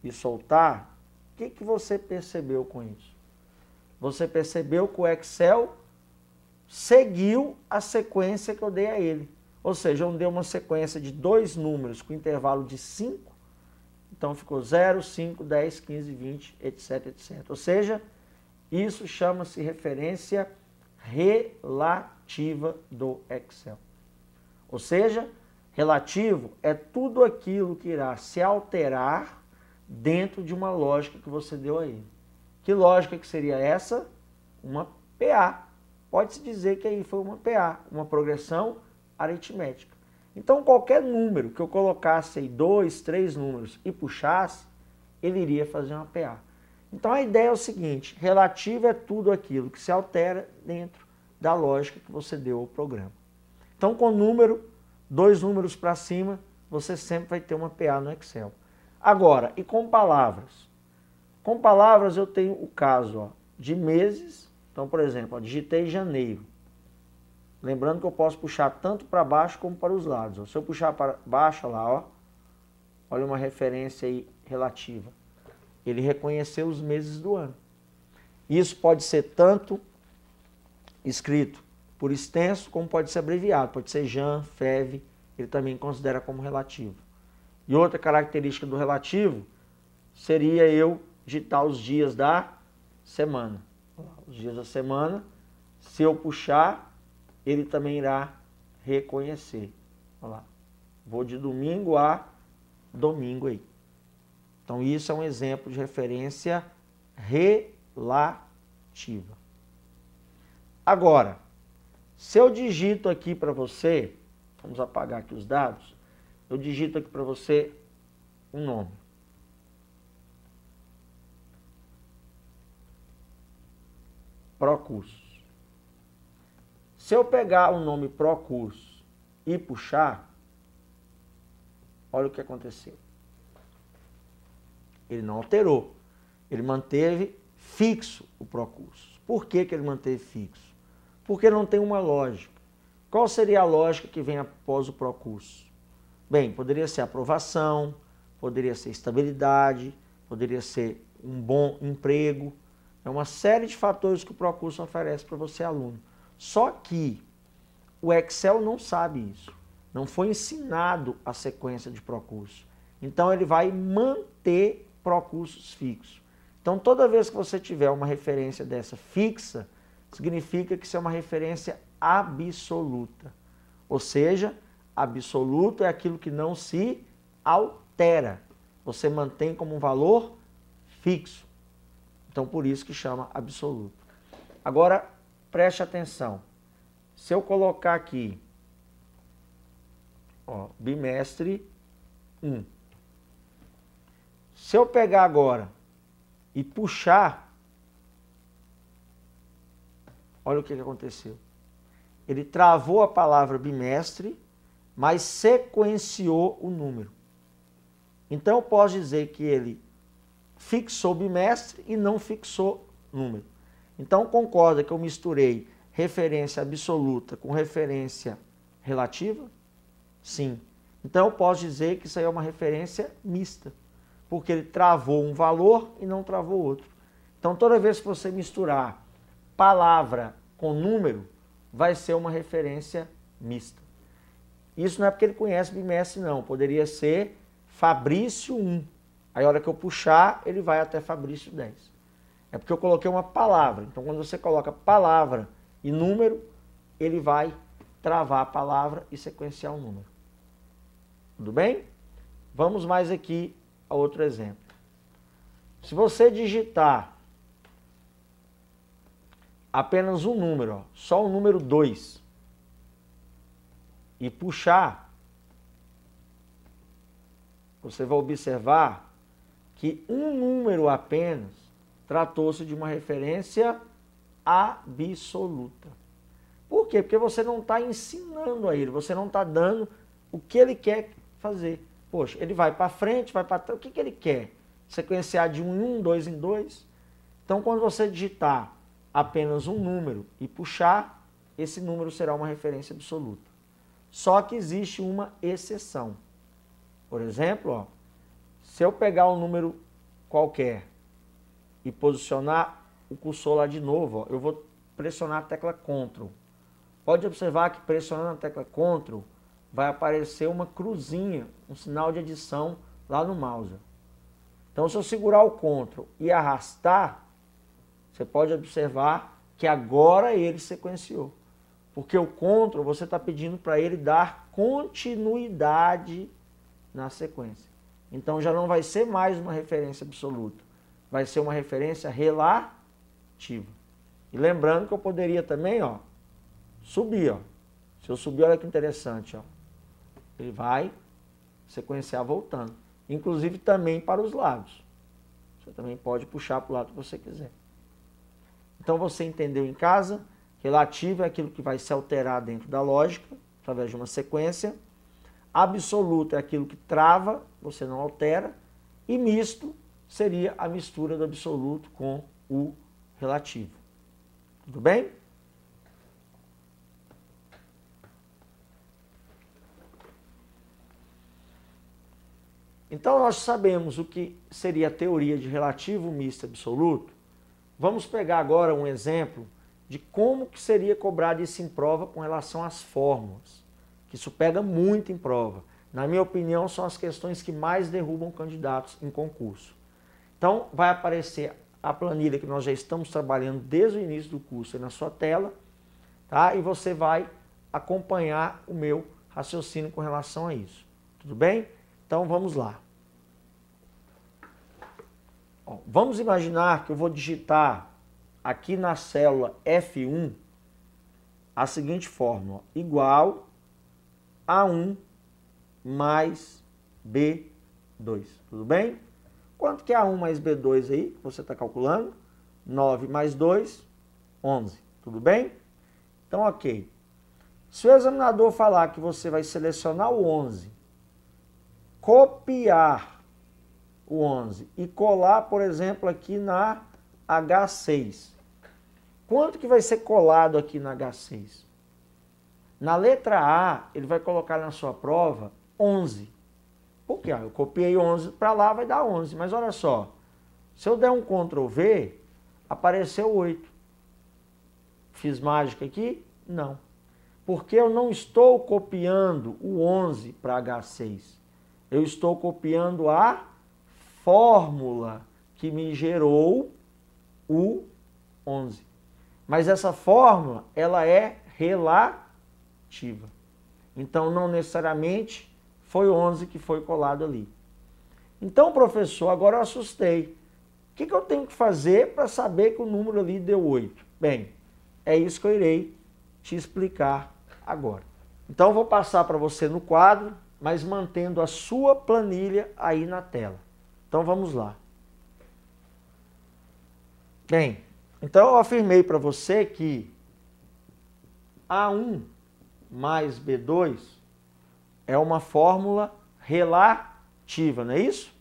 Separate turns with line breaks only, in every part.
e soltar, o que você percebeu com isso? Você percebeu que o Excel seguiu a sequência que eu dei a ele. Ou seja, eu dei uma sequência de 2 números com intervalo de 5, então ficou 0, 5, 10, 15, 20, etc, etc. Ou seja, isso chama-se referência relativa do Excel. Ou seja, relativo é tudo aquilo que irá se alterar dentro de uma lógica que você deu a ele. Que lógica que seria essa? Uma PA. Pode-se dizer que aí foi uma PA, uma progressão aritmética. Então, qualquer número que eu colocasse aí 2, 3 números e puxasse, ele iria fazer uma PA. Então, a ideia é o seguinte, relativo é tudo aquilo que se altera dentro da lógica que você deu ao programa. Então, com número, 2 números para cima, você sempre vai ter uma PA no Excel. Agora, e com palavras? Com palavras eu tenho o caso de meses. Então, por exemplo, digitei janeiro. Lembrando que eu posso puxar tanto para baixo como para os lados. Se eu puxar para baixo, lá, olha uma referência aí relativa. Ele reconheceu os meses do ano. Isso pode ser tanto escrito por extenso, como pode ser abreviado. Pode ser Jan, Fev, ele também considera como relativo. E outra característica do relativo seria eu digitar os dias da semana. Os dias da semana, se eu puxar, ele também irá reconhecer. Olha lá. Vou de domingo a domingo aí. Então isso é um exemplo de referência relativa. Agora, se eu digito aqui para você, vamos apagar aqui os dados, eu digito aqui para você um nome. Procursos. Se eu pegar o nome Procursos e puxar, olha o que aconteceu. Ele não alterou. Ele manteve fixo o Procursos. Por que ele manteve fixo? Porque não tem uma lógica. Qual seria a lógica que vem após o Procursos? Bem, poderia ser aprovação, poderia ser estabilidade, poderia ser um bom emprego. É uma série de fatores que o Procursos oferece para você, aluno. Só que o Excel não sabe isso. Não foi ensinado a sequência de Procursos. Então, ele vai manter Procursos fixos. Então, toda vez que você tiver uma referência dessa fixa, significa que isso é uma referência absoluta. Ou seja, absoluto é aquilo que não se altera. Você mantém como um valor fixo. Então, por isso que chama absoluto. Agora, preste atenção. Se eu colocar aqui, bimestre 1. Se eu pegar agora e puxar, olha o que aconteceu. Ele travou a palavra bimestre, mas sequenciou o número. Então, eu posso dizer que ele fixou bimestre e não fixou número. Então, concorda que eu misturei referência absoluta com referência relativa? Sim. Então, eu posso dizer que isso aí é uma referência mista, porque ele travou um valor e não travou outro. Então, toda vez que você misturar palavra com número, vai ser uma referência mista. Isso não é porque ele conhece bimestre, não. Poderia ser Fabrício 1. Aí, a hora que eu puxar, ele vai até Fabrício 10. É porque eu coloquei uma palavra. Então, quando você coloca palavra e número, ele vai travar a palavra e sequenciar o número. Tudo bem? Vamos mais aqui a outro exemplo. Se você digitar apenas um número, só o número 2, e puxar, você vai observar que um número apenas tratou-se de uma referência absoluta. Por quê? Porque você não está ensinando a ele, você não está dando o que ele quer fazer. Poxa, ele vai para frente, vai para trás, o que ele quer? Sequenciar de 1 em 1, 2 em 2? Então, quando você digitar apenas um número e puxar, esse número será uma referência absoluta. Só que existe uma exceção. Por exemplo, se eu pegar o número qualquer e posicionar o cursor lá de novo, ó, eu vou pressionar a tecla Ctrl. Pode observar que pressionando a tecla Ctrl vai aparecer uma cruzinha, um sinal de adição lá no mouse. Então, se eu segurar o Ctrl e arrastar, você pode observar que agora ele sequenciou. Porque o Ctrl, você está pedindo para ele dar continuidade na sequência. Então, já não vai ser mais uma referência absoluta. Vai ser uma referência relativa. E lembrando que eu poderia também, ó, subir, ó. Se eu subir, olha que interessante, ó. Ele vai sequenciar voltando. Inclusive também para os lados. Você também pode puxar para o lado que você quiser. Então você entendeu em casa? Relativo é aquilo que vai se alterar dentro da lógica, através de uma sequência. Absoluto é aquilo que trava, você não altera. E misto seria a mistura do absoluto com o relativo. Tudo bem? Então nós sabemos o que seria a teoria de relativo, misto e absoluto. Vamos pegar agora um exemplo de como que seria cobrado isso em prova com relação às fórmulas. Que isso pega muito em prova. Na minha opinião, são as questões que mais derrubam candidatos em concurso. Então, vai aparecer a planilha que nós já estamos trabalhando desde o início do curso aí na sua tela, tá? E você vai acompanhar o meu raciocínio com relação a isso. Tudo bem? Então, vamos lá. Ó, vamos imaginar que eu vou digitar aqui na célula F1 a seguinte fórmula, igual a 1 mais B2. Tudo bem? Quanto que é A1 mais B2 aí, que você está calculando? 9 mais 2, 11. Tudo bem? Então, ok. Se o examinador falar que você vai selecionar o 11, copiar o 11 e colar, por exemplo, aqui na H6. Quanto que vai ser colado aqui na H6? Na letra A, ele vai colocar na sua prova 11. Por quê? Eu copiei 11 para lá, vai dar 11. Mas olha só, se eu der um Ctrl V, apareceu 8. Fiz mágica aqui? Não. Porque eu não estou copiando o 11 para H6. Eu estou copiando a fórmula que me gerou o 11. Mas essa fórmula, ela é relativa. Então, não necessariamente foi 11 que foi colado ali. Então, professor, agora eu assustei. O que eu tenho que fazer para saber que o número ali deu 8? Bem, é isso que eu irei te explicar agora. Então, eu vou passar para você no quadro, mas mantendo a sua planilha aí na tela. Então, vamos lá. Bem, então eu afirmei para você que A1 mais B2 é uma fórmula relativa, não é isso?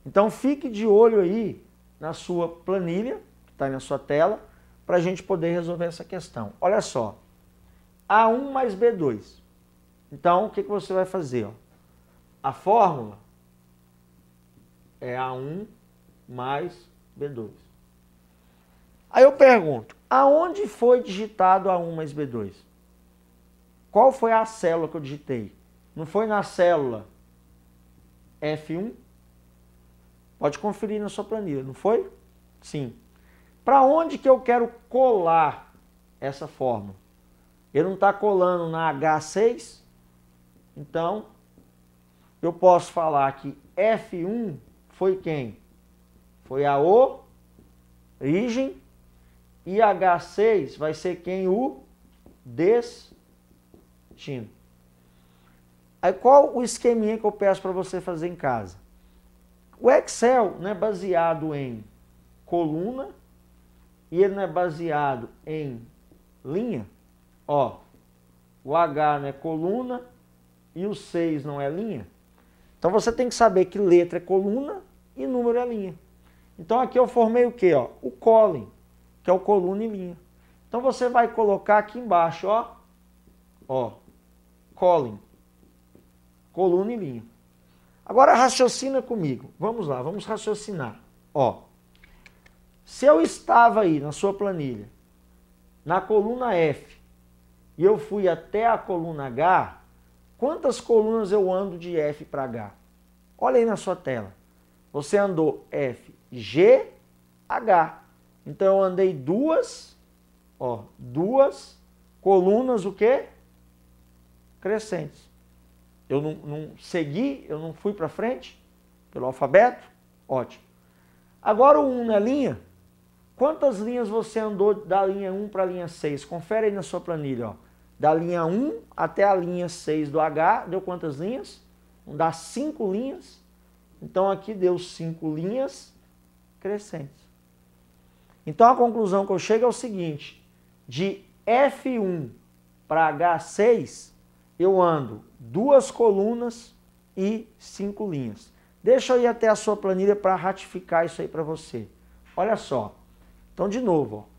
Então fique de olho aí na sua planilha, que está aí na sua tela, para a gente poder resolver essa questão. Olha só, A1 mais B2. Então o que você vai fazer? Ó? A fórmula é A1 mais B2. Aí eu pergunto, aonde foi digitado A1 mais B2? Qual foi a célula que eu digitei? Não foi na célula F1? Pode conferir na sua planilha, não foi? Sim. Para onde que eu quero colar essa fórmula? Ele não está colando na H6? Então, eu posso falar que F1 foi quem? Foi a origem. E H6 vai ser quem? O destino. Aí qual o esqueminha que eu peço para você fazer em casa? O Excel não é baseado em coluna e ele não é baseado em linha. Ó, o H não é coluna e o 6 não é linha. Então você tem que saber que letra é coluna e número é linha. Então aqui eu formei o quê? Ó? O Colin, que é o coluna e linha. Então você vai colocar aqui embaixo, ó, Colin, coluna e linha. Agora raciocina comigo. Vamos lá, vamos raciocinar. Ó, se eu estava aí na sua planilha, na coluna F, e eu fui até a coluna H, quantas colunas eu ando de F para H? Olha aí na sua tela. Você andou F, G, H. Então eu andei duas colunas, o quê? Crescentes. Eu não segui, eu não fui para frente pelo alfabeto? Ótimo. Agora o 1 na linha. Quantas linhas você andou da linha 1 para a linha 6? Confere aí na sua planilha. Ó. Da linha 1 até a linha 6 do H, deu quantas linhas? Dá 5 linhas. Então aqui deu 5 linhas crescentes. Então a conclusão que eu chego é o seguinte. De F1 para H6, eu ando 2 colunas e 5 linhas. Deixa eu ir até a sua planilha para ratificar isso aí para você. Olha só. Então, de novo, ó.